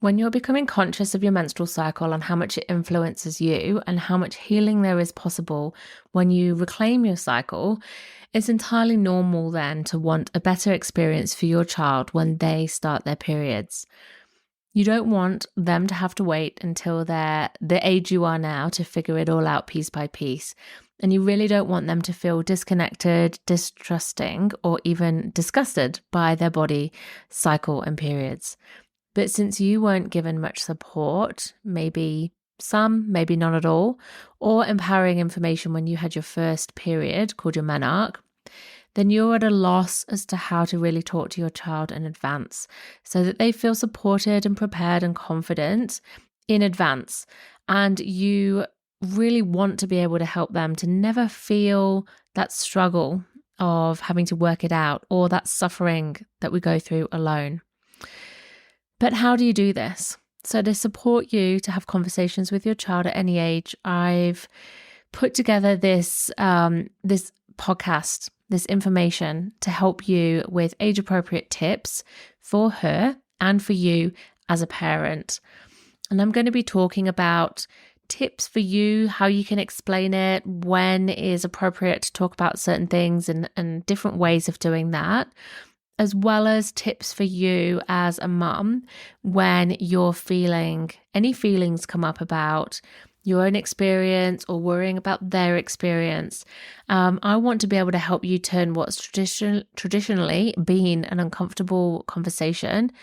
When you're becoming conscious of your menstrual cycle and how much it influences you and how much healing there is possible when you reclaim your cycle, it's entirely normal then to want a better experience for your child when they start their periods. You don't want them to have to wait until they're the age you are now to figure it all out piece by piece. And you really don't want them to feel disconnected, distrusting, or even disgusted by their body, cycle, and periods. But since you weren't given much support, maybe some, maybe none at all, or empowering information when you had your first period called your menarche, then you're at a loss as to how to really talk to your child in advance so that they feel supported and prepared and confident in advance. And you really want to be able to help them to never feel that struggle of having to work it out or that suffering that we go through alone. But how do you do this? So to support you to have conversations with your child at any age, I've put together this podcast, this information to help you with age-appropriate tips for her and for you as a parent. And I'm going to be talking about tips for you, how you can explain it, when it is appropriate to talk about certain things and different ways of doing that, as well as tips for you as a mum when you're feeling any feelings come up about your own experience or worrying about their experience. I want to be able to help you turn what's traditionally been an uncomfortable conversation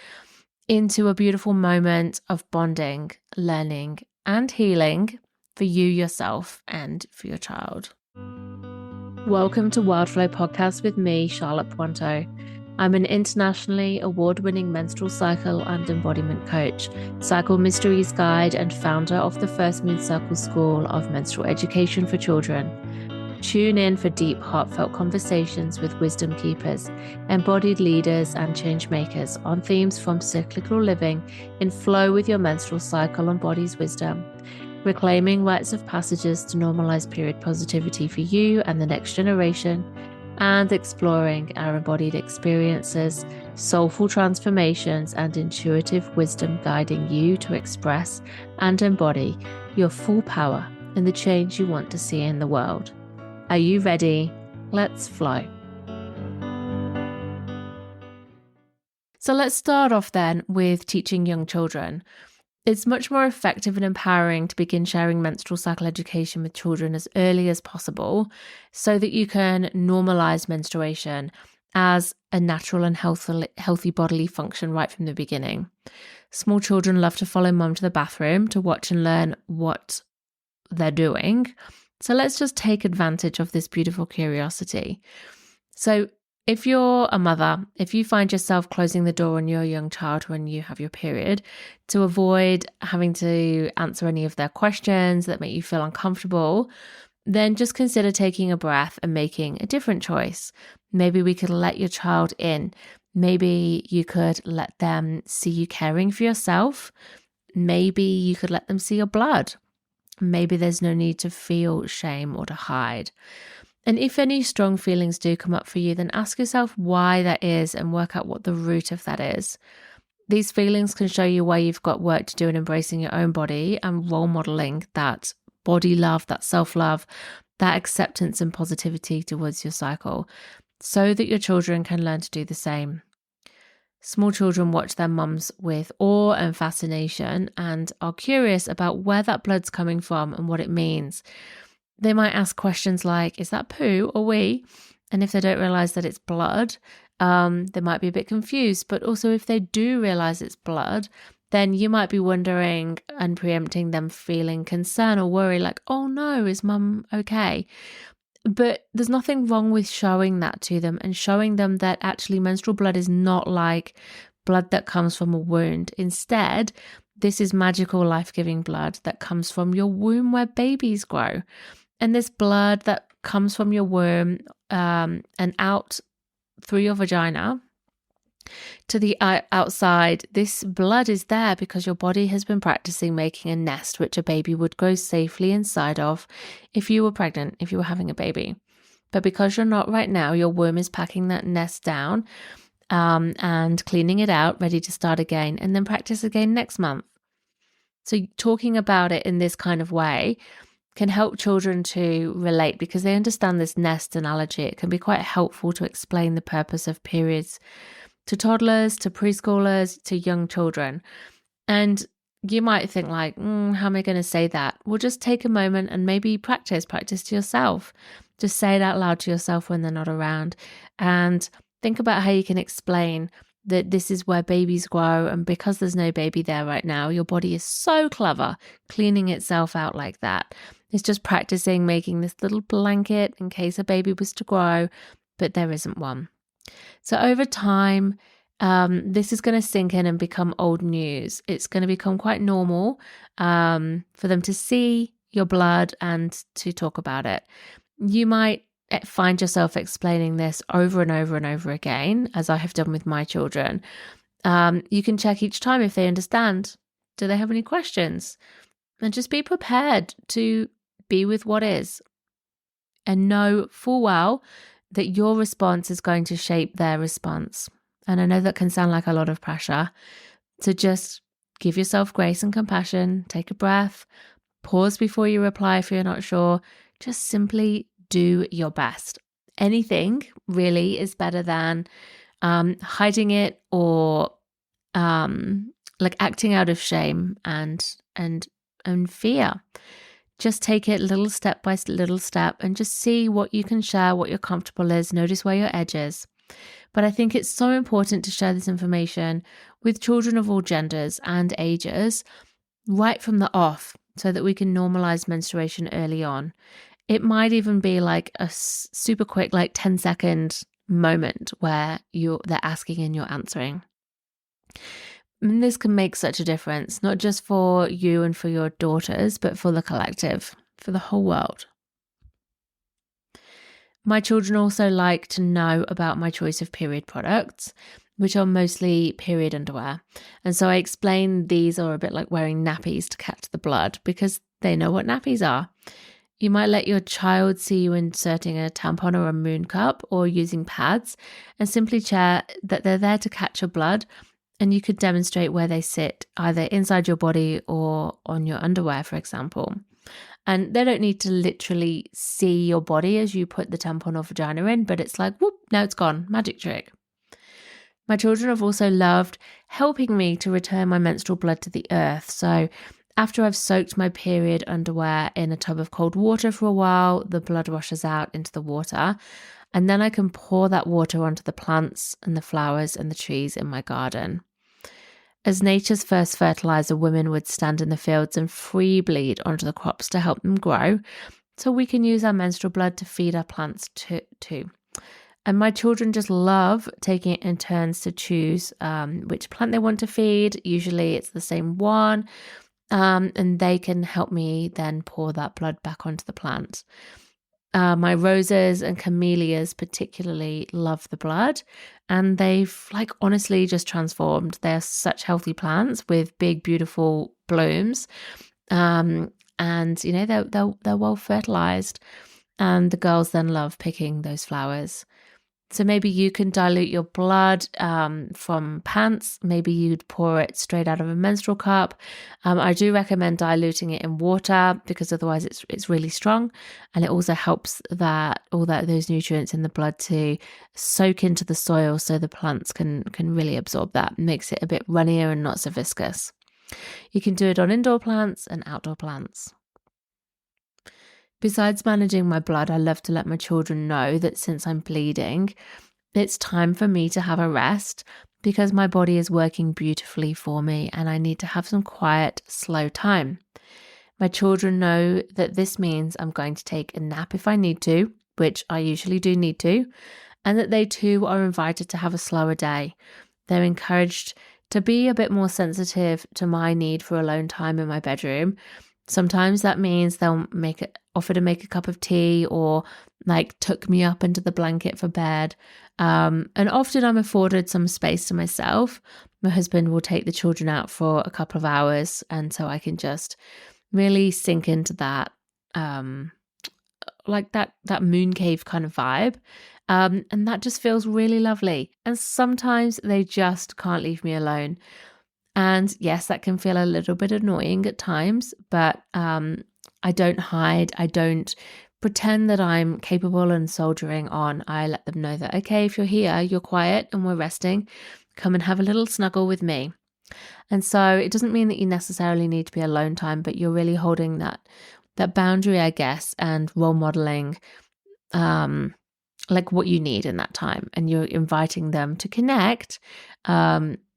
into a beautiful moment of bonding, learning, and healing for you yourself and for your child. Welcome to Wildflow Podcast with me, Charlotte Puanto. I'm an internationally award-winning menstrual cycle and embodiment coach, cycle mysteries guide, and founder of the First Moon Circle School of Menstrual Education for Children. Tune in for deep, heartfelt conversations with wisdom keepers, embodied leaders, and change makers on themes from cyclical living in flow with your menstrual cycle and body's wisdom, reclaiming rites of passages to normalize period positivity for you and the next generation, and exploring our embodied experiences, soulful transformations, and intuitive wisdom guiding you to express and embody your full power and the change you want to see in the world. Are you ready? Let's flow. So let's start off then with teaching young children. It's much more effective and empowering to begin sharing menstrual cycle education with children as early as possible so that you can normalize menstruation as a natural and healthy bodily function right from the beginning. Small children love to follow mum to the bathroom to watch and learn what they're doing. So let's just take advantage of this beautiful curiosity. So if you're a mother, if you find yourself closing the door on your young child when you have your period to avoid having to answer any of their questions that make you feel uncomfortable, then just consider taking a breath and making a different choice. Maybe we could let your child in. Maybe you could let them see you caring for yourself. Maybe you could let them see your blood. Maybe there's no need to feel shame or to hide. And if any strong feelings do come up for you, then ask yourself why that is and work out what the root of that is. These feelings can show you why you've got work to do in embracing your own body and role modeling that body love, that self-love, that acceptance and positivity towards your cycle so that your children can learn to do the same. Small children watch their mums with awe and fascination and are curious about where that blood's coming from and what it means. They might ask questions like, is that poo or wee? And if they don't realize that it's blood, they might be a bit confused. But also if they do realize it's blood, then you might be wondering and preempting them feeling concern or worry like, oh no, is mum okay? But there's nothing wrong with showing that to them and showing them that actually menstrual blood is not like blood that comes from a wound. Instead, this is magical, life-giving blood that comes from your womb where babies grow. And this blood that comes from your womb and out through your vagina to the outside, this blood is there because your body has been practicing making a nest which a baby would go safely inside of if you were pregnant, if you were having a baby. But because you're not right now, your womb is packing that nest down and cleaning it out, ready to start again, and then practice again next month. So talking about it in this kind of way can help children to relate because they understand this nest analogy. It can be quite helpful to explain the purpose of periods to toddlers, to preschoolers, to young children. And you might think like, how am I going to say that? Well, just take a moment and maybe practice to yourself. Just say it out loud to yourself when they're not around. And think about how you can explain that this is where babies grow. And because there's no baby there right now, your body is so clever cleaning itself out like that. It's just practicing making this little blanket in case a baby was to grow, but there isn't one. So over time, this is going to sink in and become old news. It's going to become quite normal for them to see your blood and to talk about it. You might find yourself explaining this over and over and over again, as I have done with my children. You can check each time if they understand. Do they have any questions? And just be prepared to be with what is and know full well that your response is going to shape their response. And I know that can sound like a lot of pressure. So just give yourself grace and compassion, take a breath, pause before you reply if you're not sure. Just simply do your best. Anything really is better than hiding it or like acting out of shame and fear. Just take it little step by little step and just see what you can share, what your comfortable is. Notice where your edge is. But I think it's so important to share this information with children of all genders and ages right from the off so that we can normalize menstruation early on. It might even be like a super quick, like 10-second moment where they're asking and you're answering. And this can make such a difference, not just for you and for your daughters, but for the collective, for the whole world. My children also like to know about my choice of period products, which are mostly period underwear. And so I explain these are a bit like wearing nappies to catch the blood because they know what nappies are. You might let your child see you inserting a tampon or a moon cup or using pads and simply share that they're there to catch your blood. And you could demonstrate where they sit, either inside your body or on your underwear, for example. And they don't need to literally see your body as you put the tampon or vagina in, but it's like, whoop, now it's gone. Magic trick. My children have also loved helping me to return my menstrual blood to the earth. So after I've soaked my period underwear in a tub of cold water for a while, the blood washes out into the water. And then I can pour that water onto the plants and the flowers and the trees in my garden. As nature's first fertilizer, women would stand in the fields and free bleed onto the crops to help them grow. So we can use our menstrual blood to feed our plants too. And my children just love taking it in turns to choose which plant they want to feed. Usually it's the same one. And they can help me then pour that blood back onto the plant. My roses and camellias particularly love the blood, and they've like honestly just transformed. They're such healthy plants with big, beautiful blooms, and you know they're well fertilized, and the girls then love picking those flowers. So maybe you can dilute your blood from pants. Maybe you'd pour it straight out of a menstrual cup. I do recommend diluting it in water because otherwise it's really strong, and it also helps that those nutrients in the blood to soak into the soil, so the plants can really absorb that. It makes it a bit runnier and not so viscous. You can do it on indoor plants and outdoor plants. Besides managing my blood, I love to let my children know that since I'm bleeding, it's time for me to have a rest because my body is working beautifully for me and I need to have some quiet, slow time. My children know that this means I'm going to take a nap if I need to, which I usually do need to, and that they too are invited to have a slower day. They're encouraged to be a bit more sensitive to my need for alone time in my bedroom. Sometimes that means they'll offer to make a cup of tea or like tuck me up into the blanket for bed. And often I'm afforded some space to myself. My husband will take the children out for a couple of hours, and so I can just really sink into that like that moon cave kind of vibe. And that just feels really lovely. And sometimes they just can't leave me alone. And yes, that can feel a little bit annoying at times, but I don't hide. I don't pretend that I'm capable and soldiering on. I let them know that, okay, if you're here, you're quiet and we're resting, come and have a little snuggle with me. And so it doesn't mean that you necessarily need to be alone time, but you're really holding that boundary, I guess, and role modeling like what you need in that time. And you're inviting them to connect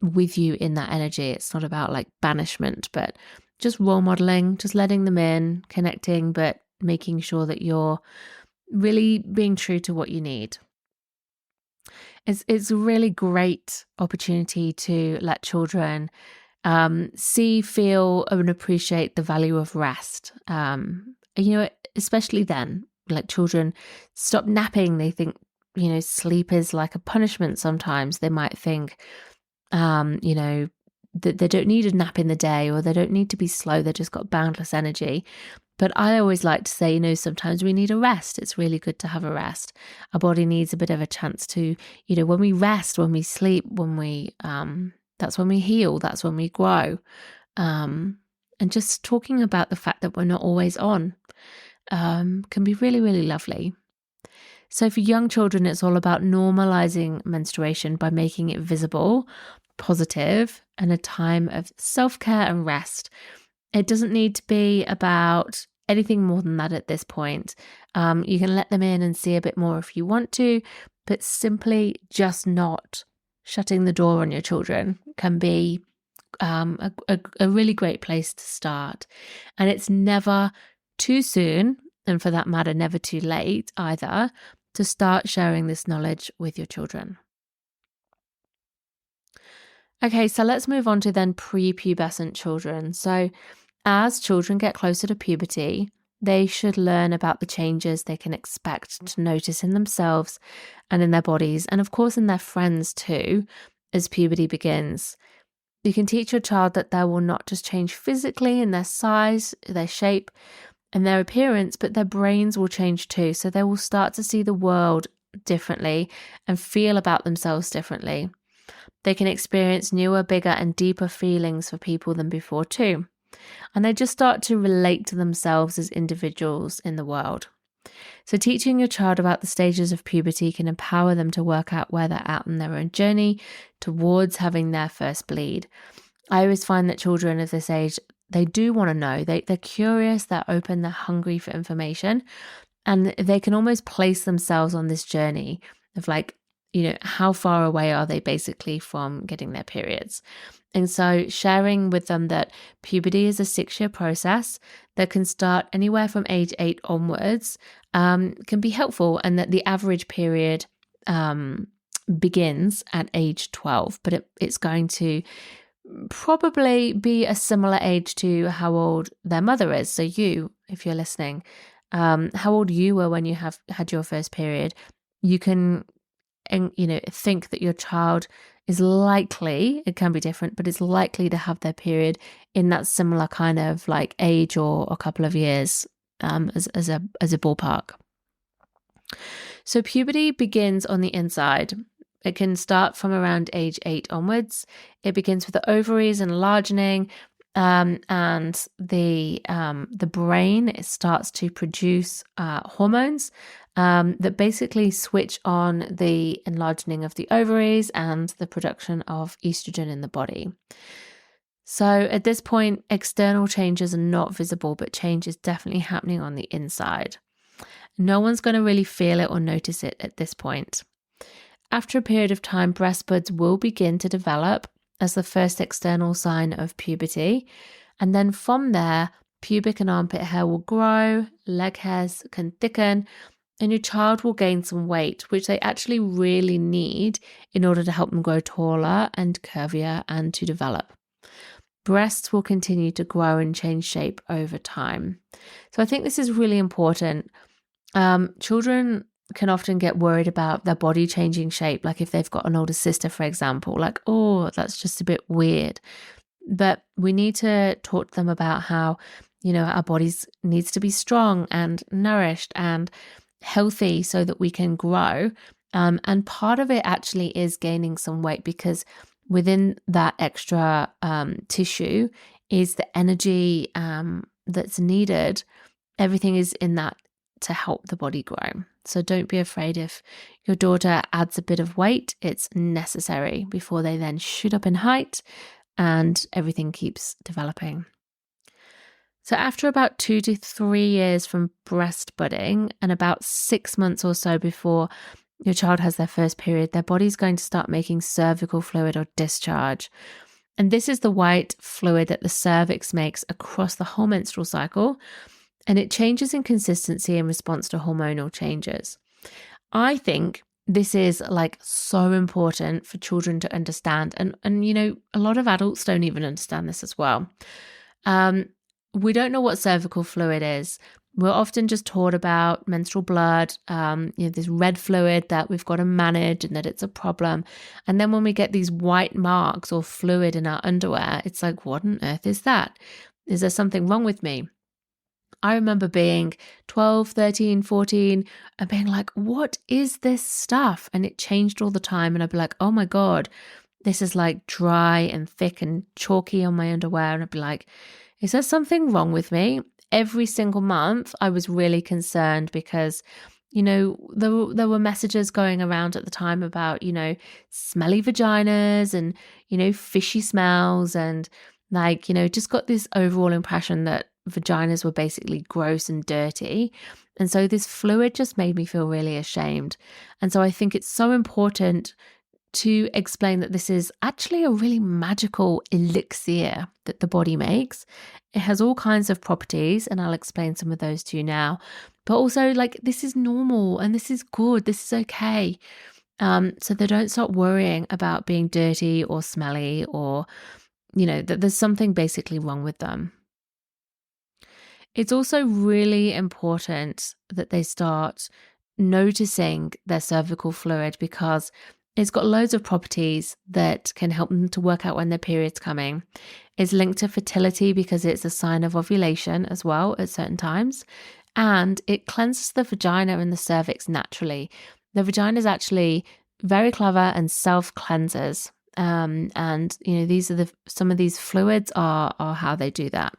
with you in that energy. It's not about like banishment, but just role modeling, just letting them in, connecting, but making sure that you're really being true to what you need. It's a really great opportunity to let children see, feel, and appreciate the value of rest. Especially then, like children stop napping. They think, sleep is like a punishment sometimes. They might think, that they don't need a nap in the day, or they don't need to be slow. They just got boundless energy. But I always like to say, sometimes we need a rest. It's really good to have a rest. Our body needs a bit of a chance to, when we rest, when we sleep, when we, that's when we heal, that's when we grow. And just talking about the fact that we're not always on can be really, really lovely. So for young children, it's all about normalizing menstruation by making it visible, positive, and a time of self-care and rest. It doesn't need to be about anything more than that at this point. You can let them in and see a bit more if you want to, but simply just not shutting the door on your children can be a really great place to start. And it's never too soon, and for that matter, never too late either, to start sharing this knowledge with your children. Okay, so let's move on to then prepubescent children. So as children get closer to puberty, they should learn about the changes they can expect to notice in themselves and in their bodies, and of course in their friends too, as puberty begins. You can teach your child that they will not just change physically in their size, their shape, and their appearance, but their brains will change too. So they will start to see the world differently and feel about themselves differently. They can experience newer, bigger, and deeper feelings for people than before too. And they just start to relate to themselves as individuals in the world. So teaching your child about the stages of puberty can empower them to work out where they're at on their own journey towards having their first bleed. I always find that children of this age, they do want to know. They're curious, they're open, they're hungry for information, and they can almost place themselves on this journey of like, how far away are they basically from getting their periods? And so sharing with them that puberty is a 6-year process that can start anywhere from age 8 onwards can be helpful, and that the average period begins at age 12, but it's going to probably be a similar age to how old their mother is. So you, if you're listening, how old you were when you had your first period, you can think that your child is likely, it can be different, but it's likely to have their period in that similar kind of like age or a couple of years as a ballpark. So puberty begins on the inside. It can start from around age 8 onwards. It begins with the ovaries enlarging, and the brain starts to produce hormones that basically switch on the enlarging of the ovaries and the production of estrogen in the body. So at this point, external changes are not visible, but change is definitely happening on the inside. No one's going to really feel it or notice it at this point. After a period of time, breast buds will begin to develop as the first external sign of puberty. And then from there, pubic and armpit hair will grow, leg hairs can thicken, and your child will gain some weight, which they actually really need in order to help them grow taller and curvier and to develop. Breasts will continue to grow and change shape over time. So I think this is really important. Children can often get worried about their body changing shape, like if they've got an older sister, for example, like, oh, that's just a bit weird. But we need to talk to them about how our bodies needs to be strong and nourished and healthy so that we can grow. And part of it actually is gaining some weight, because within that extra tissue is the energy that's needed. Everything is in that to help the body grow. So don't be afraid if your daughter adds a bit of weight. It's necessary before they then shoot up in height and everything keeps developing. So after about 2 to 3 years from breastbudding and about 6 months or so before your child has their first period, their body's going to start making cervical fluid or discharge. And this is the white fluid that the cervix makes across the whole menstrual cycle, and it changes in consistency in response to hormonal changes. I think this is like so important for children to understand. And a lot of adults don't even understand this as well. We don't know what cervical fluid is. We're often just taught about menstrual blood, this red fluid that we've got to manage and that it's a problem. And then when we get these white marks or fluid in our underwear, it's like, what on earth is that? Is there something wrong with me? I remember being 12, 13, 14 and being like, what is this stuff? And it changed all the time. And I'd be like, oh my God, this is like dry and thick and chalky on my underwear. And I'd be like, is there something wrong with me? Every single month, I was really concerned because, there were messages going around at the time about, smelly vaginas and, fishy smells and just got this overall impression that vaginas were basically gross and dirty. And so this fluid just made me feel really ashamed. And so I think it's so important to explain that this is actually a really magical elixir that the body makes. It has all kinds of properties, and I'll explain some of those to you now. But also, this is normal and this is good. This is okay. So they don't start worrying about being dirty or smelly or, that there's something basically wrong with them. It's also really important that they start noticing their cervical fluid, because it's got loads of properties that can help them to work out when their period's coming. It's linked to fertility because it's a sign of ovulation as well at certain times. And it cleanses the vagina and the cervix naturally. The vagina is actually very clever and self-cleanses. These are some of these fluids are how they do that.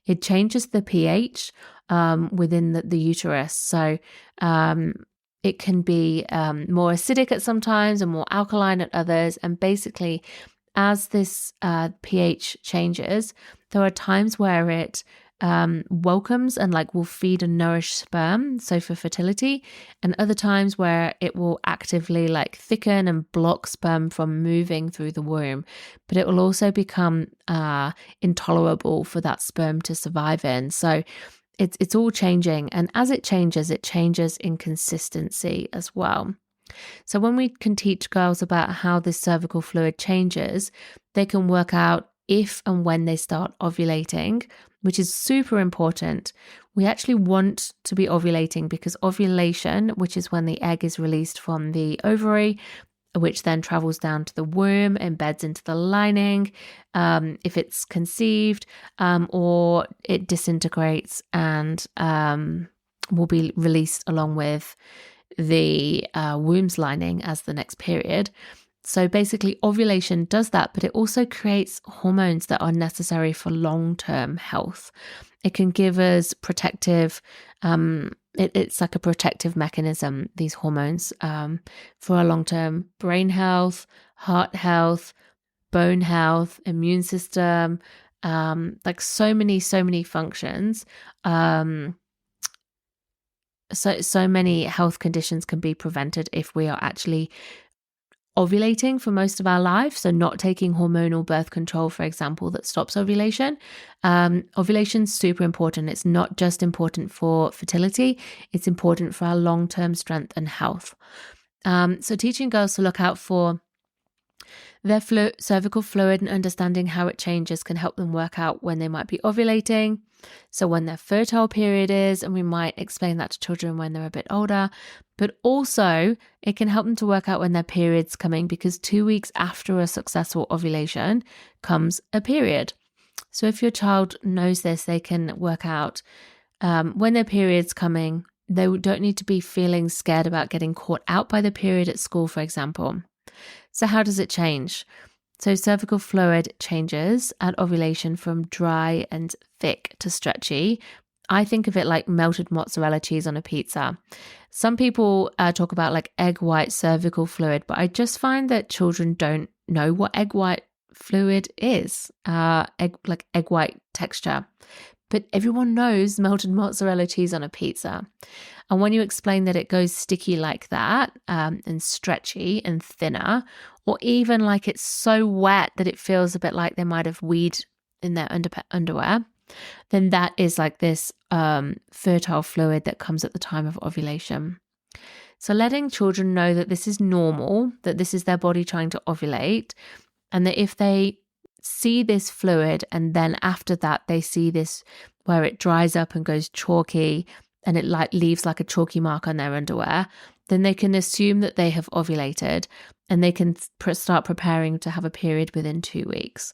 It changes the pH within the uterus. So it can be more acidic at some times and more alkaline at others. And basically, as this pH changes, there are times where it welcomes and will feed and nourish sperm, so for fertility, and other times where it will actively thicken and block sperm from moving through the womb. But it will also become intolerable for that sperm to survive in. So it's all changing, and as it changes in consistency as well. So when we can teach girls about how this cervical fluid changes, they can work out if and when they start ovulating, which is super important. We actually want to be ovulating because ovulation, which is when the egg is released from the ovary, which then travels down to the womb, embeds into the lining, if it's conceived, or it disintegrates and will be released along with the womb's lining as the next period. So basically ovulation does that, but it also creates hormones that are necessary for long-term health. It can give us protective, it's like a protective mechanism, these hormones, for our long-term brain health, heart health, bone health, immune system, so many functions. So many health conditions can be prevented if we are actually ovulating for most of our life. So not taking hormonal birth control, for example, that stops ovulation. Ovulation is super important. It's not just important for fertility. It's important for our long-term strength and health. So teaching girls to look out for their cervical fluid and understanding how it changes can help them work out when they might be ovulating. So when their fertile period is, and we might explain that to children when they're a bit older, but also it can help them to work out when their period's coming, because 2 weeks after a successful ovulation comes a period. So if your child knows this, they can work out when their period's coming. They don't need to be feeling scared about getting caught out by the period at school, for example. So how does it change? So cervical fluid changes at ovulation from dry and thick to stretchy. I think of it like melted mozzarella cheese on a pizza. Some people talk about like egg white cervical fluid, but I just find that children don't know what egg white fluid is, egg white texture. But everyone knows melted mozzarella cheese on a pizza. And when you explain that it goes sticky like that, and stretchy and thinner, or even like it's so wet that it feels a bit like they might have weed in their underwear, then that is like this fertile fluid that comes at the time of ovulation. So letting children know that this is normal, that this is their body trying to ovulate, and that if they see this fluid and then after that they see this where it dries up and goes chalky and it like leaves like a chalky mark on their underwear, then they can assume that they have ovulated and they can start preparing to have a period within 2 weeks.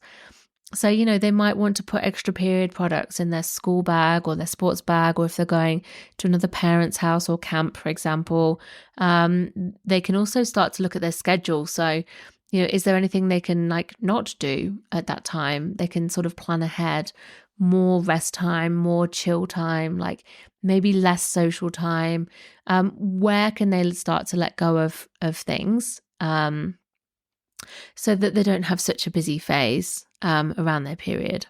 So, they might want to put extra period products in their school bag or their sports bag, or if they're going to another parent's house or camp, for example, they can also start to look at their schedule. So, is there anything they can like not do at that time? They can sort of plan ahead, more rest time, more chill time, like maybe less social time. Where can they start to let go of things so that they don't have such a busy phase around their period?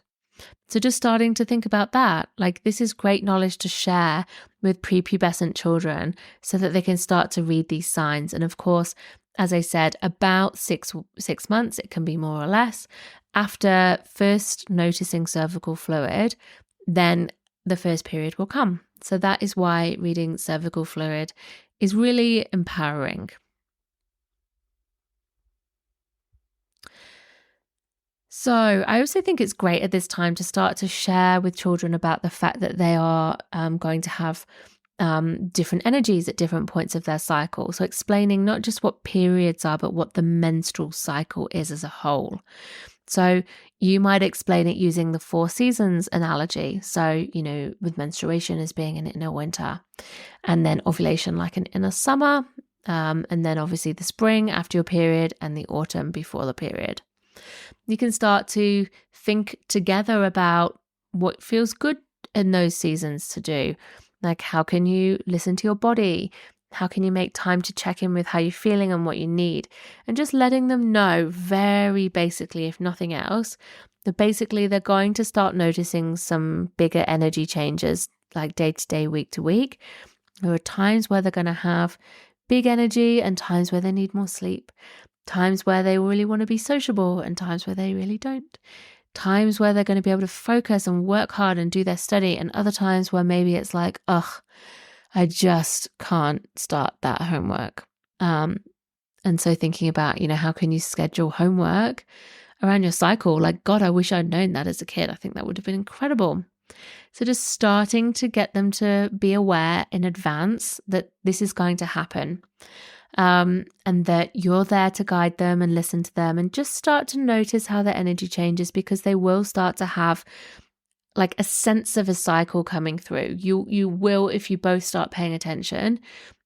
So just starting to think about that, like this is great knowledge to share with prepubescent children so that they can start to read these signs. And of course, as I said, about six months, it can be more or less, after first noticing cervical fluid, then the first period will come. So that is why reading cervical fluid is really empowering. So I also think it's great at this time to start to share with children about the fact that they are going to have different energies at different points of their cycle. So explaining not just what periods are, but what the menstrual cycle is as a whole. So you might explain it using the 4 seasons analogy. So, with menstruation as being an inner winter, and then ovulation like an inner summer, and then obviously the spring after your period and the autumn before the period. You can start to think together about what feels good in those seasons to do. Like, how can you listen to your body? How can you make time to check in with how you're feeling and what you need? And just letting them know very basically, if nothing else, that basically they're going to start noticing some bigger energy changes, like day to day, week to week. There are times where they're going to have big energy and times where they need more sleep. Times where they really want to be sociable and times where they really don't. Times where they're going to be able to focus and work hard and do their study, and other times where maybe it's like, I just can't start that homework. And so thinking about, how can you schedule homework around your cycle? Like, God, I wish I'd known that as a kid. I think that would have been incredible. So just starting to get them to be aware in advance that this is going to happen. And that you're there to guide them and listen to them and just start to notice how their energy changes, because they will start to have like a sense of a cycle coming through. You will, if you both start paying attention,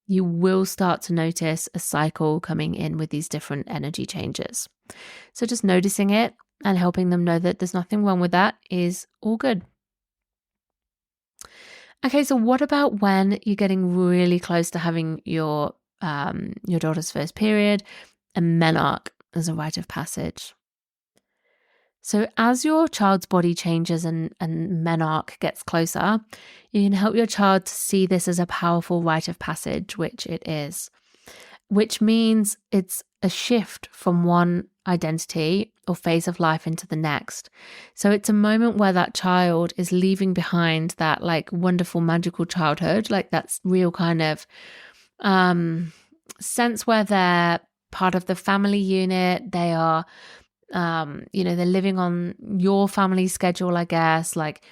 you will start to notice a cycle coming in with these different energy changes. So just noticing it and helping them know that there's nothing wrong with that is all good. Okay, so what about when you're getting really close to having your daughter's first period and menarche as a rite of passage? So as your child's body changes and menarche gets closer, you can help your child to see this as a powerful rite of passage, which it is, which means it's a shift from one identity or phase of life into the next. So it's a moment where that child is leaving behind that like wonderful magical childhood, like that's real kind of sense where they're part of the family unit. They are, they're living on your family schedule, I guess. Like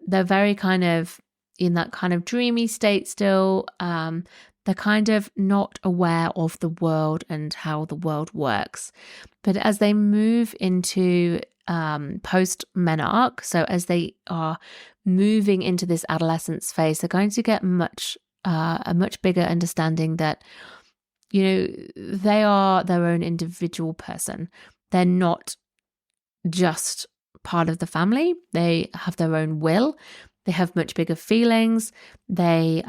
they're very kind of in that kind of dreamy state still. They're kind of not aware of the world and how the world works. But as they move into post menarche, so as they are moving into this adolescence phase, they're going to get a much bigger understanding that, they are their own individual person. They're not just part of the family. They have their own will. They have much bigger feelings. They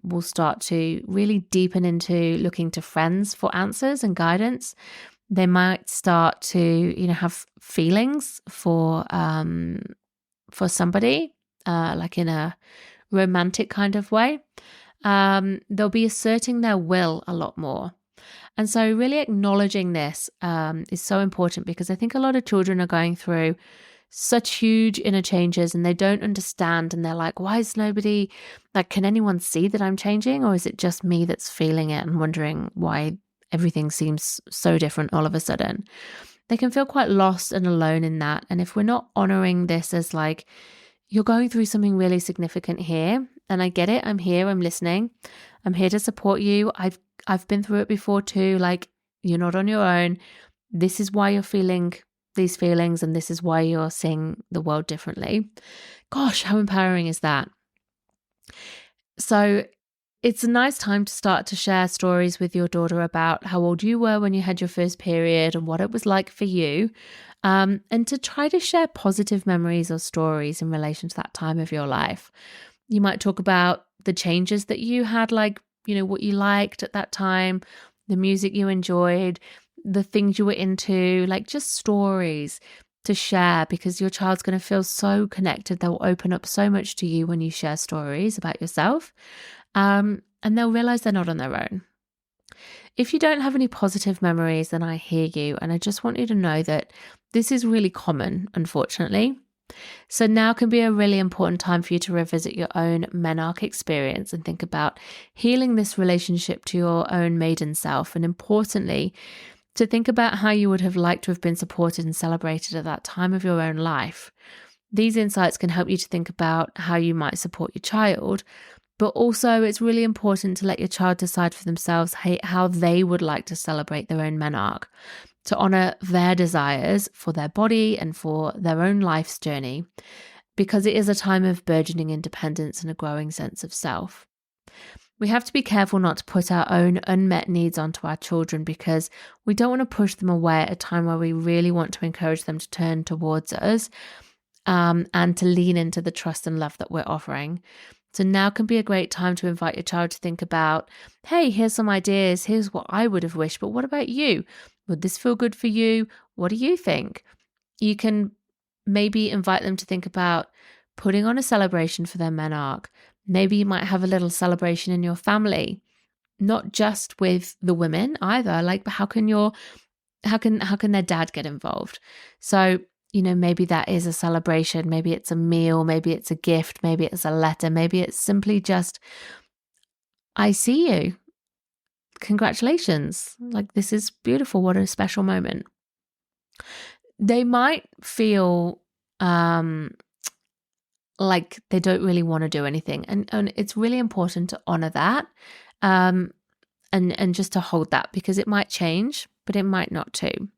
will start to really deepen into looking to friends for answers and guidance. They might start to, have feelings for somebody, like in a romantic kind of way. They'll be asserting their will a lot more. And so really acknowledging this is so important, because I think a lot of children are going through such huge inner changes and they don't understand, and they're like, why is nobody, like, can anyone see that I'm changing, or is it just me that's feeling it and wondering why everything seems so different all of a sudden? They can feel quite lost and alone in that. And if we're not honoring this as like, you're going through something really significant here, and I get it, I'm here, I'm listening, I'm here to support you, I've been through it before too, like, you're not on your own, this is why you're feeling these feelings, and this is why you're seeing the world differently. Gosh, how empowering is that? So it's a nice time to start to share stories with your daughter about how old you were when you had your first period and what it was like for you, and to try to share positive memories or stories in relation to that time of your life. You might talk about the changes that you had, like, what you liked at that time, the music you enjoyed, the things you were into, like just stories to share, because your child's going to feel so connected. They'll open up so much to you when you share stories about yourself, and they'll realize they're not on their own. If you don't have any positive memories, then I hear you, and I just want you to know that this is really common, unfortunately. So now can be a really important time for you to revisit your own menarche experience and think about healing this relationship to your own maiden self, and importantly, to think about how you would have liked to have been supported and celebrated at that time of your own life. These insights can help you to think about how you might support your child, but also it's really important to let your child decide for themselves how they would like to celebrate their own menarche, to honor their desires for their body and for their own life's journey, because it is a time of burgeoning independence and a growing sense of self. We have to be careful not to put our own unmet needs onto our children, because we don't want to push them away at a time where we really want to encourage them to turn towards us, and to lean into the trust and love that we're offering. So now can be a great time to invite your child to think about, hey, here's some ideas, here's what I would have wished, but what about you? Would this feel good for you? What do you think? You can maybe invite them to think about putting on a celebration for their menarche. Maybe you might have a little celebration in your family, not just with the women either. Like, how can their dad get involved? So, maybe that is a celebration. Maybe it's a meal. Maybe it's a gift. Maybe it's a letter. Maybe it's simply just, I see you. Congratulations. Like, this is beautiful. What a special moment. They might feel like they don't really want to do anything. And it's really important to honor that, and just to hold that, because it might change, but it might not too.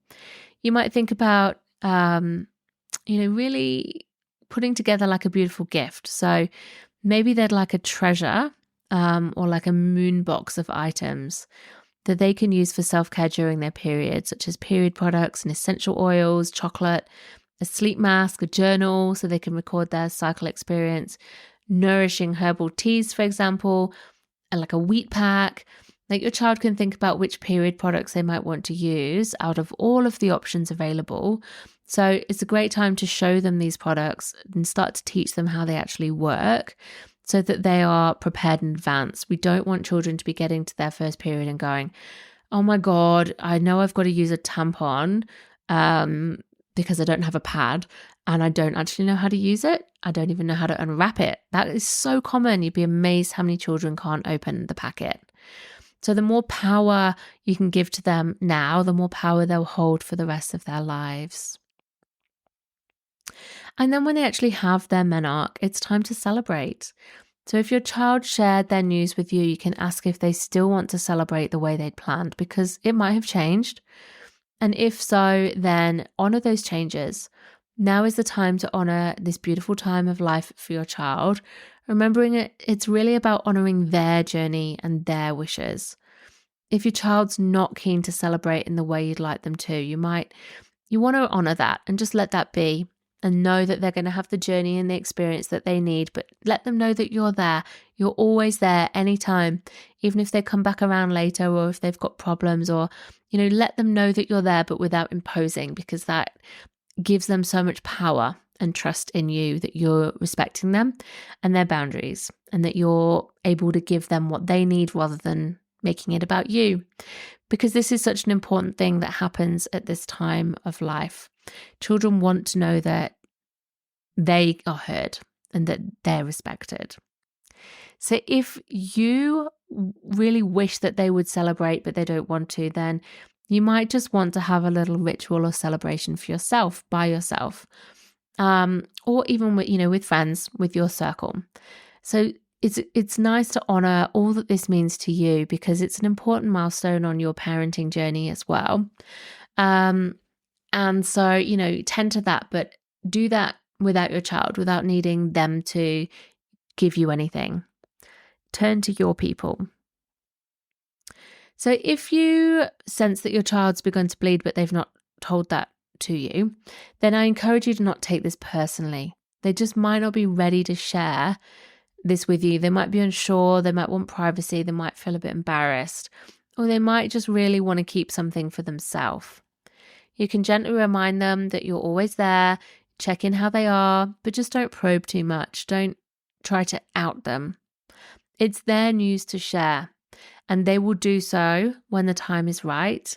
You might think about, really putting together like a beautiful gift. So maybe they'd like a treasure, or like a moon box of items that they can use for self-care during their period, such as period products and essential oils, chocolate, a sleep mask, a journal, so they can record their cycle experience, nourishing herbal teas, for example, and like a wheat pack. Like, your child can think about which period products they might want to use out of all of the options available. So it's a great time to show them these products and start to teach them how they actually work, so that they are prepared in advance. We don't want children to be getting to their first period and going, oh my God, I know I've got to use a tampon, because I don't have a pad and I don't actually know how to use it. I don't even know how to unwrap it. That is so common. You'd be amazed how many children can't open the packet. So the more power you can give to them now, the more power they'll hold for the rest of their lives. And then when they actually have their menarche, it's time to celebrate. So if your child shared their news with you, you can ask if they still want to celebrate the way they'd planned, because it might have changed. And if so, then honor those changes. Now is the time to honor this beautiful time of life for your child, remembering it's really about honoring their journey and their wishes. If your child's not keen to celebrate in the way you'd like them to, you want to honor that and just let that be, and know that they're going to have the journey and the experience that they need, but let them know that you're there. You're always there anytime, even if they come back around later or if they've got problems, or, let them know that you're there, but without imposing, because that gives them so much power and trust in you, that you're respecting them and their boundaries, and that you're able to give them what they need rather than making it about you. Because this is such an important thing that happens at this time of life. Children want to know that they are heard and that they're respected. So if you really wish that they would celebrate, but they don't want to, then you might just want to have a little ritual or celebration for yourself, by yourself, or even with friends, with your circle. So it's nice to honor all that this means to you, because it's an important milestone on your parenting journey as well. And so, tend to that, but do that without your child, without needing them to give you anything. Turn to your people. So if you sense that your child's begun to bleed, but they've not told that to you, then I encourage you to not take this personally. They just might not be ready to share this with you. They might be unsure, they might want privacy, they might feel a bit embarrassed, or they might just really want to keep something for themselves. You can gently remind them that you're always there, check in how they are, but just don't probe too much. Don't try to out them. It's their news to share, and they will do so when the time is right.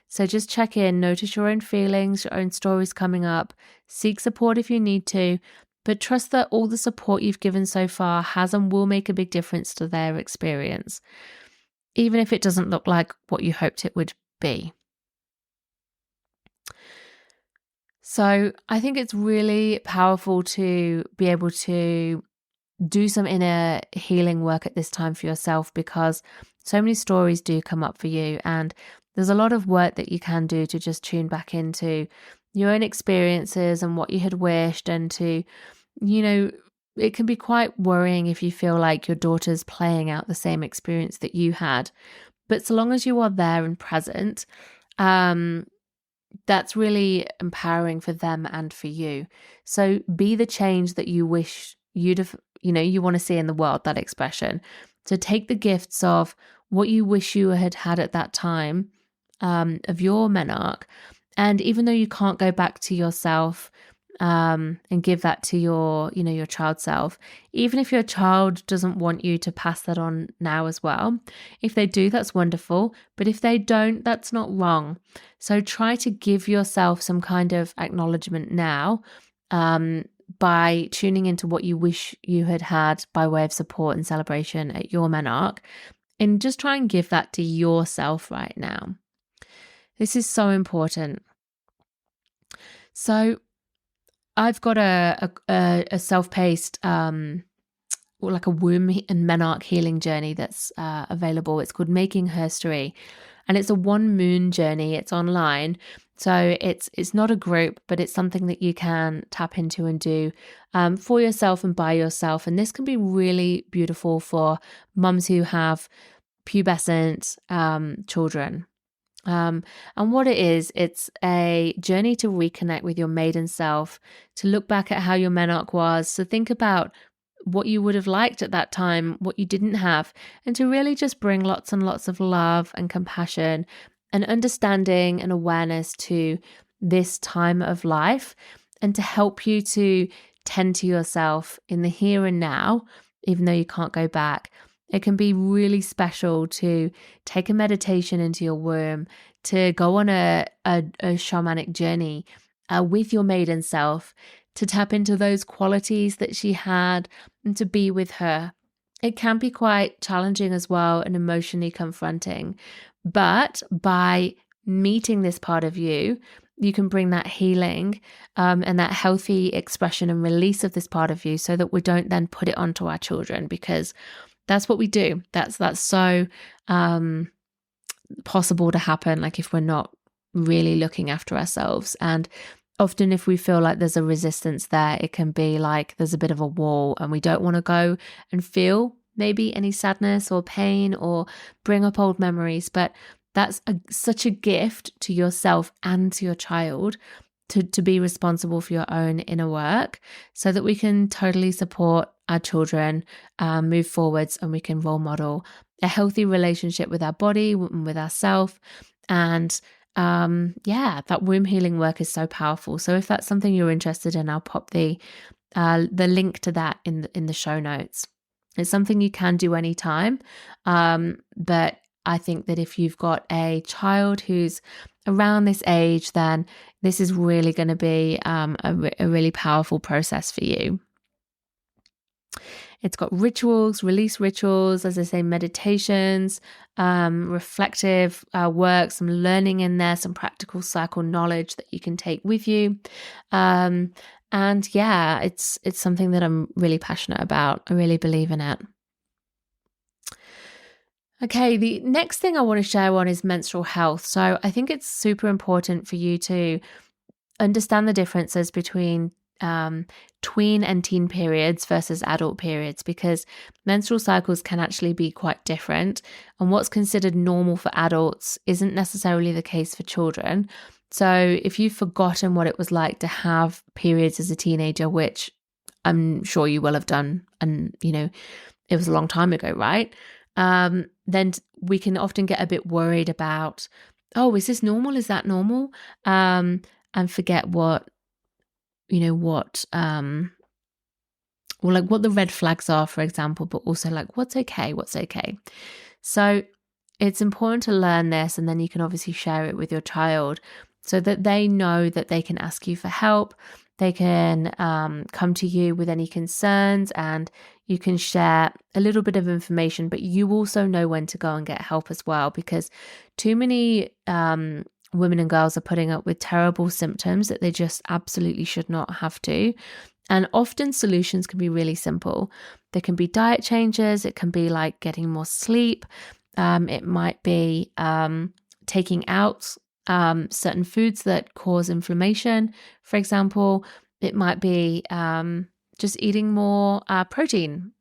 So just check in, notice your own feelings, your own stories coming up, seek support if you need to, but trust that all the support you've given so far has and will make a big difference to their experience, even if it doesn't look like what you hoped it would be. So I think it's really powerful to be able to do some inner healing work at this time for yourself, because so many stories do come up for you, and there's a lot of work that you can do to just tune back into your own experiences and what you had wished, and to, it can be quite worrying if you feel like your daughter's playing out the same experience that you had. But so long as you are there and present, that's really empowering for them and for you. So be the change that you wish you want to see in the world, that expression. So take the gifts of what you wish you had had at that time, of your menarche. And even though you can't go back to yourself and give that to your child self, even if your child doesn't want you to pass that on now as well, if they do, that's wonderful. But if they don't, that's not wrong. So try to give yourself some kind of acknowledgement now, by tuning into what you wish you had had by way of support and celebration at your menarche, and just try and give that to yourself right now. This is so important. So I've got a self-paced, like a womb and menarche healing journey that's available. It's called Making Herstory, and it's a 1 moon journey. It's online. So it's not a group, but it's something that you can tap into and do for yourself and by yourself. And this can be really beautiful for mums who have pubescent children. And what it is, it's a journey to reconnect with your maiden self, to look back at how your menarche was. So think about what you would have liked at that time, what you didn't have, and to really just bring lots and lots of love and compassion and understanding and awareness to this time of life, and to help you to tend to yourself in the here and now, even though you can't go back. It can be really special to take a meditation into your womb, to go on a shamanic journey with your maiden self, to tap into those qualities that she had and to be with her. It can be quite challenging as well and emotionally confronting. But by meeting this part of you, you can bring that healing and that healthy expression and release of this part of you, so that we don't then put it onto our children, because that's what we do. That's so possible to happen. Like if we're not really looking after ourselves. And often if we feel like there's a resistance there, it can be like there's a bit of a wall and we don't want to go and feel maybe any sadness or pain or bring up old memories. But that's such a gift to yourself and to your child to be responsible for your own inner work, so that we can totally support our children, move forwards, and we can role model a healthy relationship with our body and with ourselves. And that womb healing work is so powerful. So if that's something you're interested in, I'll pop the link to that in the show notes. It's something you can do anytime, but I think that if you've got a child who's around this age, then this is really going to be a really powerful process for you. It's got rituals, release rituals, as I say, meditations, reflective work, some learning in there, some practical cycle knowledge that you can take with you. And yeah, it's something that I'm really passionate about. I really believe in it. Okay, the next thing I want to share on is menstrual health. So I think it's super important for you to understand the differences between tween and teen periods versus adult periods, because menstrual cycles can actually be quite different, and what's considered normal for adults isn't necessarily the case for children. So if you've forgotten what it was like to have periods as a teenager, which I'm sure you will have done, and it was a long time ago, right? Then we can often get a bit worried about, oh, is this normal? Is that normal? And forget what what the red flags are, for example, but also like what's okay. So it's important to learn this, and then you can obviously share it with your child so that they know that they can ask you for help. They can come to you with any concerns, and you can share a little bit of information, but you also know when to go and get help as well, because too many women and girls are putting up with terrible symptoms that they just absolutely should not have to. And often solutions can be really simple. There can be diet changes. It can be like getting more sleep. It might be taking out certain foods that cause inflammation. For example, it might be just eating more protein.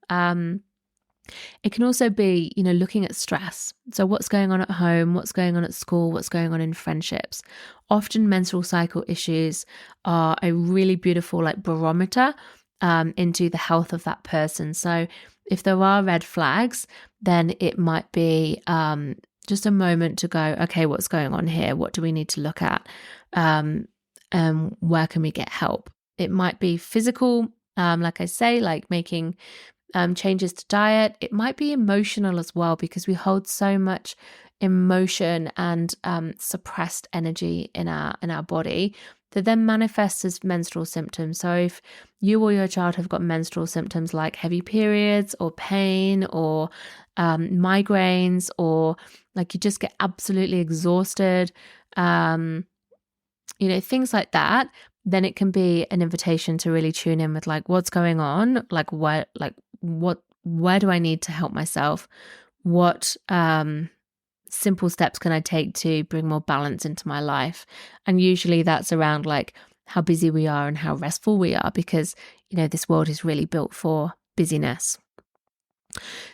It can also be, looking at stress. So what's going on at home, what's going on at school, what's going on in friendships. Often menstrual cycle issues are a really beautiful barometer into the health of that person. So if there are red flags, then it might be just a moment to go, okay, what's going on here? What do we need to look at? Where can we get help? It might be physical, like I say, like making changes to diet. It might be emotional as well, because we hold so much emotion and suppressed energy in our body that then manifests as menstrual symptoms. So if you or your child have got menstrual symptoms like heavy periods or pain or migraines, or like you just get absolutely exhausted, things like that, then it can be an invitation to really tune in with what's going on, where do I need to help myself? What simple steps can I take to bring more balance into my life? And usually that's around how busy we are and how restful we are, because this world is really built for busyness.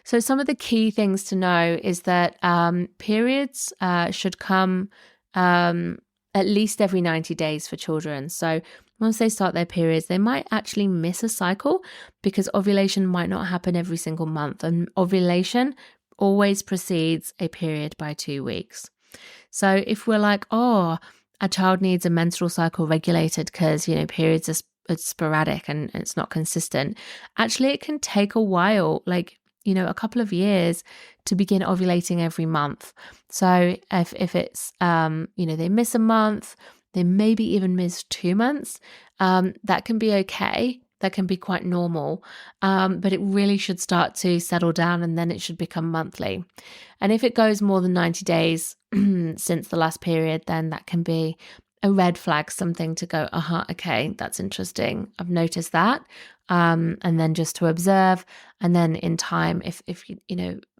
So some of the key things to know is that periods should come at least every 90 days for children. So once they start their periods, they might actually miss a cycle, because ovulation might not happen every single month, and ovulation always precedes a period by 2 weeks. So if we're like, oh, a child needs a menstrual cycle regulated because, periods are sporadic and it's not consistent, actually it can take a while, a couple of years to begin ovulating every month. So if it's, they miss a month, they maybe even miss 2 months, that can be okay. That can be quite normal, but it really should start to settle down, and then it should become monthly. And if it goes more than 90 days since the last period, then that can be a red flag, something to go, okay, that's interesting. I've noticed that. And then just to observe. And then in time, if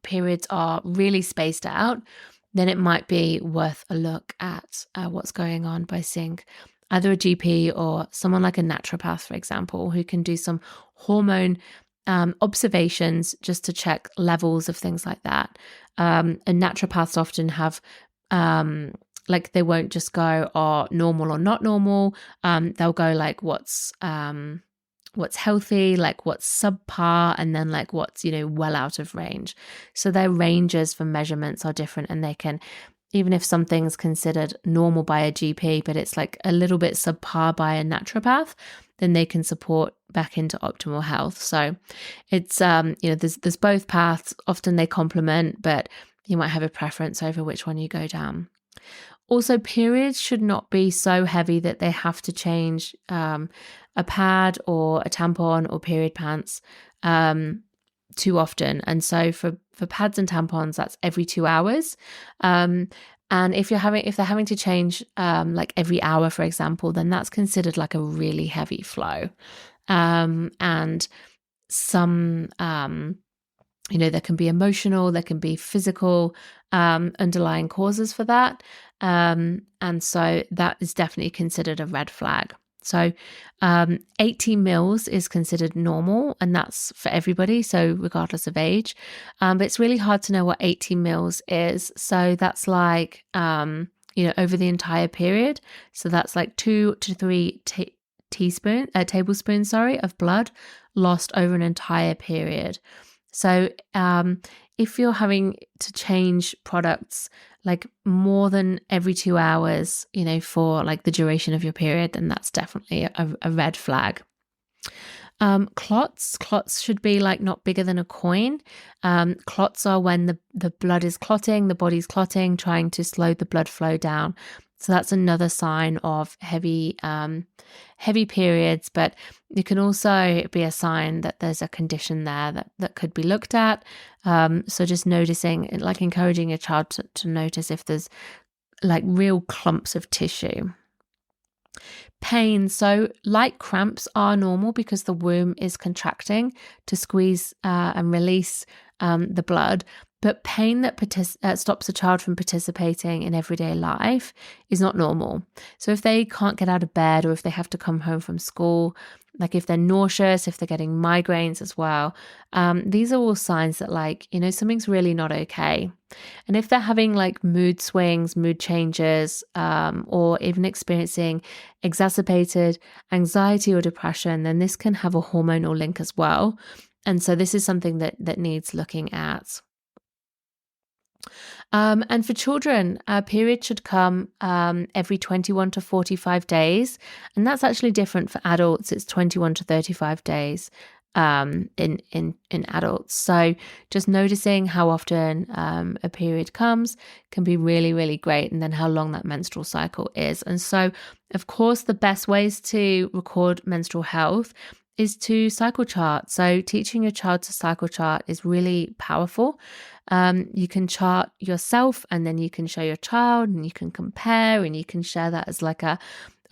periods are really spaced out, then it might be worth a look at what's going on by seeing either a GP or someone like a naturopath, for example, who can do some hormone observations just to check levels of things like that. And naturopaths often have like they won't just go normal or not normal. They'll go like what's healthy, like what's subpar, and then like what's, well out of range. So their ranges for measurements are different, and they can, even if something's considered normal by a GP, but it's like a little bit subpar by a naturopath, then they can support back into optimal health. So it's, there's both paths. Often they complement, but you might have a preference over which one you go down. Also, periods should not be so heavy that they have to change a pad or a tampon or period pants too often. And so for pads and tampons, that's every 2 hours. And if they're having to change like every hour, for example, then that's considered like a really heavy flow. And some there can be emotional, there can be physical underlying causes for that. And so that is definitely considered a red flag. So 80 mils is considered normal, and that's for everybody, so regardless of age. But it's really hard to know what 80 mils is. So that's like, over the entire period. So that's like 2 to 3 tablespoons of blood lost over an entire period. So if you're having to change products like more than every 2 hours, for like the duration of your period, then that's definitely a red flag. Clots should be like not bigger than a coin. Clots are when the blood is clotting, the body's clotting, trying to slow the blood flow down. So that's another sign of heavy periods, but it can also be a sign that there's a condition there that could be looked at. So just noticing, like encouraging your child to notice if there's like real clumps of tissue. Pain. So light cramps are normal because the womb is contracting to squeeze and release the blood. But pain that stops a child from participating in everyday life is not normal. So if they can't get out of bed, or if they have to come home from school, like if they're nauseous, if they're getting migraines as well, these are all signs that something's really not okay. And if they're having like mood swings, mood changes, or even experiencing exacerbated anxiety or depression, then this can have a hormonal link as well. And so this is something that needs looking at. And for children, a period should come every 21 to 45 days. And that's actually different for adults. It's 21 to 35 days in adults. So just noticing how often a period comes can be really, really great. And then how long that menstrual cycle is. And so, of course, the best ways to record menstrual health is to cycle chart. So teaching your child to cycle chart is really powerful. You can chart yourself, and then you can show your child, and you can compare, and you can share that as like a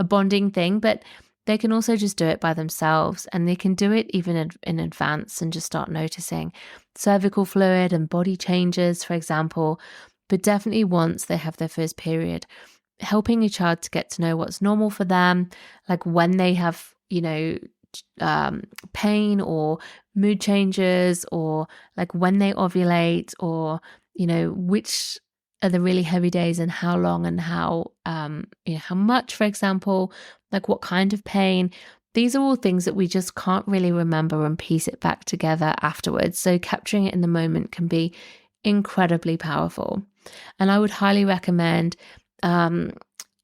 bonding thing. But they can also just do it by themselves, and they can do it even in advance and just start noticing cervical fluid and body changes, for example. But definitely once they have their first period, helping your child to get to know what's normal for them, like when they have, pain or mood changes, or like when they ovulate, or which are the really heavy days and how long, and how how much, for example, like what kind of pain. These are all things that we just can't really remember and piece it back together afterwards. So capturing it in the moment can be incredibly powerful. And I would highly recommend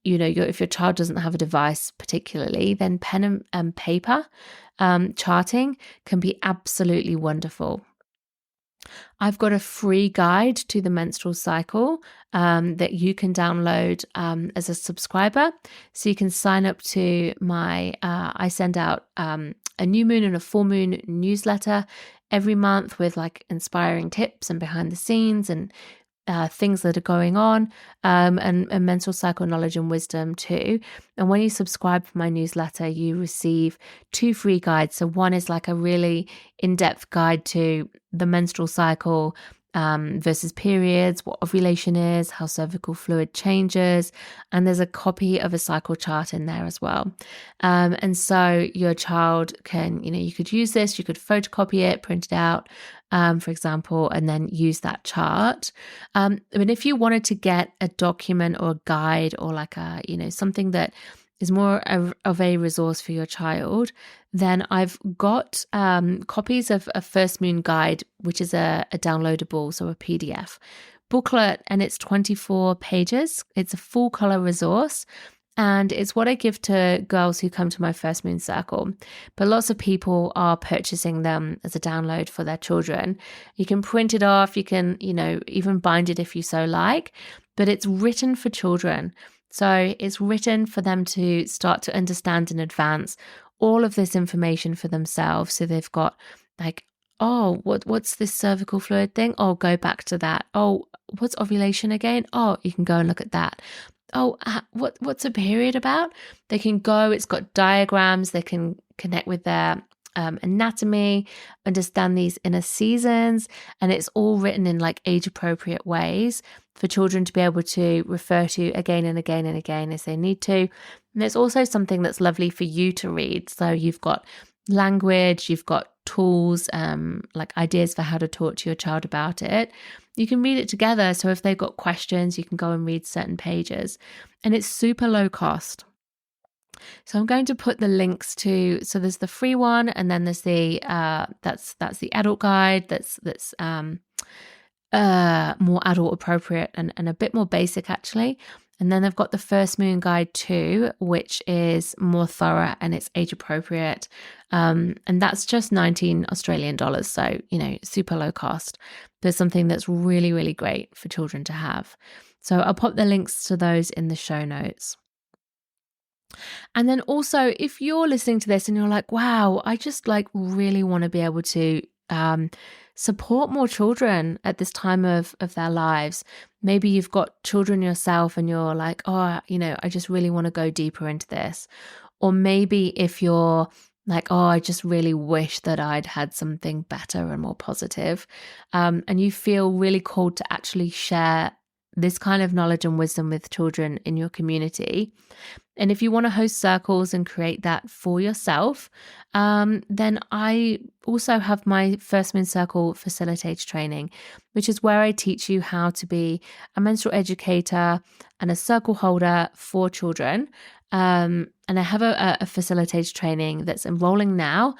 if your child doesn't have a device particularly, then pen and paper charting can be absolutely wonderful. I've got a free guide to the menstrual cycle that you can download as a subscriber. So you can sign up to I send out a new moon and a full moon newsletter every month with like inspiring tips and behind the scenes and things that are going on, and menstrual cycle knowledge and wisdom too. And when you subscribe for my newsletter, you receive 2 free guides. So one is like a really in-depth guide to the menstrual cycle, versus periods, what ovulation is, how cervical fluid changes, and there's a copy of a cycle chart in there as well. And so your child can, you could use this, you could photocopy it, print it out, for example, and then use that chart. But if you wanted to get a document or a guide or like something that is more of a resource for your child, then I've got copies of a First Moon Guide, which is a downloadable, so a PDF booklet, and it's 24 pages. It's a full color resource. And it's what I give to girls who come to my First Moon Circle. But lots of people are purchasing them as a download for their children. You can print it off. You can, even bind it if you so like. But it's written for children. So it's written for them to start to understand in advance all of this information for themselves. So they've got like, oh, what's this cervical fluid thing? Oh, go back to that. Oh, what's ovulation again? Oh, you can go and look at that. Oh, what's a period about? They can go, it's got diagrams, they can connect with their anatomy, understand these inner seasons, and it's all written in like age appropriate ways for children to be able to refer to again and again and again as they need to. And it's also something that's lovely for you to read. So you've got language, you've got tools, like ideas for how to talk to your child about it. You can read it together. So if they've got questions, you can go and read certain pages, and it's super low cost. So I'm going to put the links to, so there's the free one, and then there's the, that's the adult guide. That's more adult appropriate and a bit more basic actually. And then they've got the First Moon Guide too, which is more thorough and it's age appropriate. And that's just 19 Australian dollars. So, super low cost. There's something that's really, really great for children to have. So I'll pop the links to those in the show notes. And then also, if you're listening to this and you're like, wow, I just like really want to be able to support more children at this time of their lives. Maybe you've got children yourself and you're like, oh, I just really want to go deeper into this. Or maybe if you're like, oh, I just really wish that I'd had something better and more positive, and you feel really called to actually share this kind of knowledge and wisdom with children in your community. And if you want to host circles and create that for yourself, then I also have my First Moon Circle Facilitator training, which is where I teach you how to be a menstrual educator and a circle holder for children. And I have a facilitator training that's enrolling now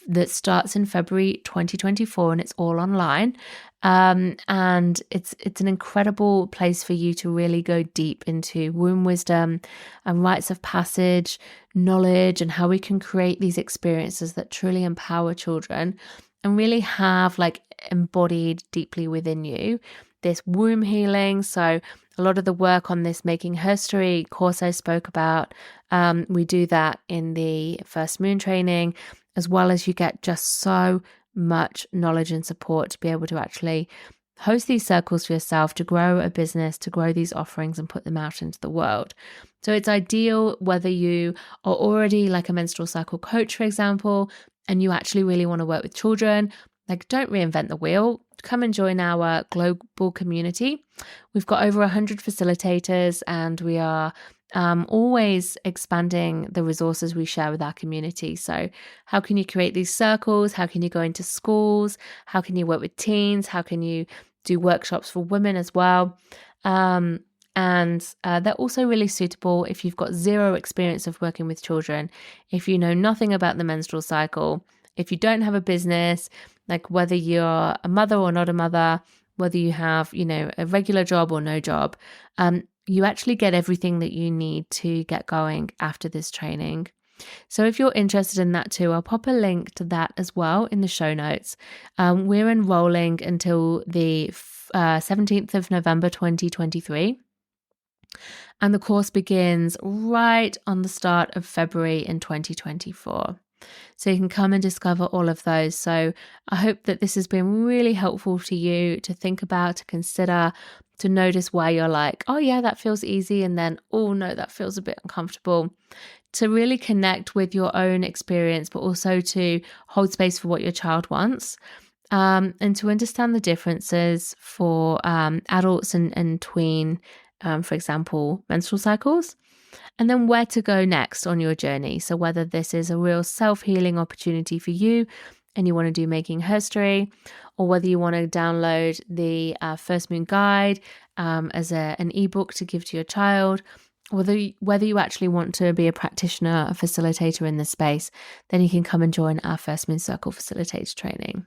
that starts in February 2024, and it's all online. And it's an incredible place for you to really go deep into womb wisdom and rites of passage, knowledge, and how we can create these experiences that truly empower children and really have like embodied deeply within you this womb healing. So a lot of the work on this Making History course I spoke about, we do that in the First Moon training, as well as you get just so much knowledge and support to be able to actually host these circles for yourself, to grow a business, to grow these offerings and put them out into the world. So it's ideal whether you are already like a menstrual cycle coach, for example, and you actually really want to work with children. Like, don't reinvent the wheel. Come and join our global community. We've got over 100 facilitators, and we are always expanding the resources we share with our community. So how can you create these circles? How can you go into schools? How can you work with teens? How can you do workshops for women as well? And they're also really suitable if you've got zero experience of working with children, if you know nothing about the menstrual cycle, if you don't have a business, like whether you're a mother or not a mother, whether you have, a regular job or no job, you actually get everything that you need to get going after this training. So if you're interested in that too, I'll pop a link to that as well in the show notes. We're enrolling until the 17th of November 2023. And the course begins right on the start of February in 2024. So you can come and discover all of those. So I hope that this has been really helpful to you to think about, to consider, to notice where you're like, oh yeah, that feels easy. And then, oh no, that feels a bit uncomfortable. To really connect with your own experience, but also to hold space for what your child wants. and to understand the differences for adults and tween, for example, menstrual cycles, and then where to go next on your journey. So whether this is a real self-healing opportunity for you and you want to do making history, or whether you want to download the First Moon Guide as an ebook to give to your child, whether you actually want to be a practitioner, a facilitator in this space, then you can come and join our First Moon Circle Facilitator training.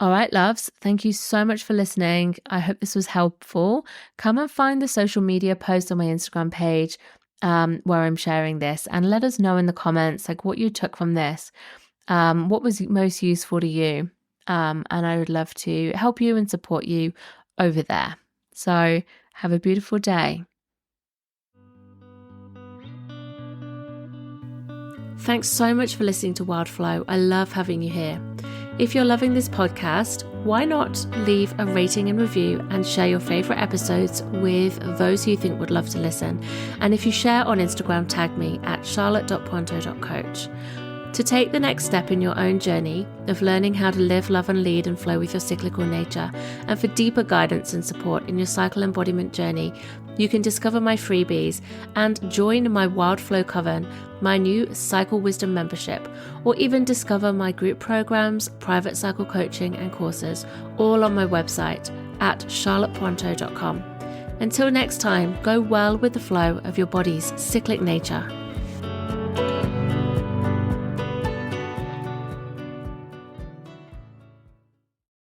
All right, loves, thank you so much for listening. I hope this was helpful. Come and find the social media post on my Instagram page where I'm sharing this, and let us know in the comments like what you took from this, what was most useful to you, and I would love to help you and support you over there. So have a beautiful day. Thanks so much for listening to Wildflow. I love having you here. If you're loving this podcast, why not leave a rating and review and share your favorite episodes with those who you think would love to listen. And if you share on Instagram, tag me at charlotte.pointo.coach. To take the next step in your own journey of learning how to live, love and lead and flow with your cyclical nature, and for deeper guidance and support in your cycle embodiment journey, you can discover my freebies and join my Wildflow Coven, my new Cycle Wisdom membership, or even discover my group programs, private cycle coaching and courses, all on my website at charlottepointo.com. Until next time, go well with the flow of your body's cyclic nature.